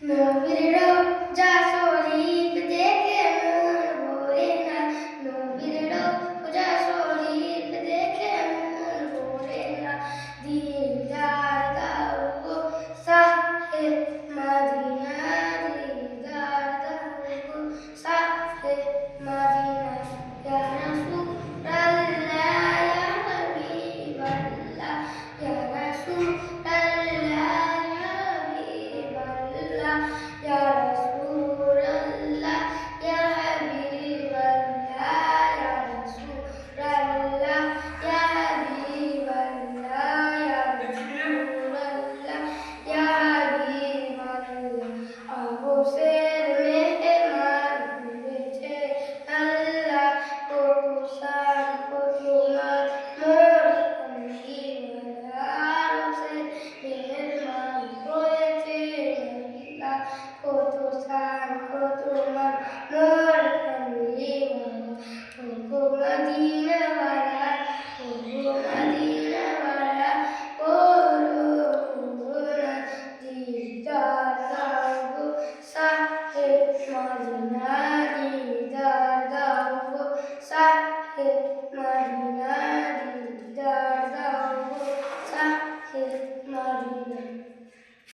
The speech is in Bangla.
নবীর রোজা শরীফ দেখে মন ভরে না, নবীর রোজা শরীফ দেখে মন ভরে না, দিদার দাও গো শাহে মদিনা, দিদার দাও গো শাহে মদিনা, ইয়া রাসূলাল্লাহ ইয়া হাবিবাল্লাহ, ইয়া রাসূলাল্লাহ يا رسول الله يا حبيب الله يا رسول الله يا حبيب الله يا رسول الله يا حبيب الله أبصر مهمان بيته الله قدسان قدمان مور حبيب أبصر مهمان কত সান কত মান মোর কামলিওয়ালা, ওগো মদিনাওয়ালা, ওগো মদিনাওয়ালা, করুণা দিদার দাও গো শাহে মদিনা, দিদার দাও গো শাহে মদিনা।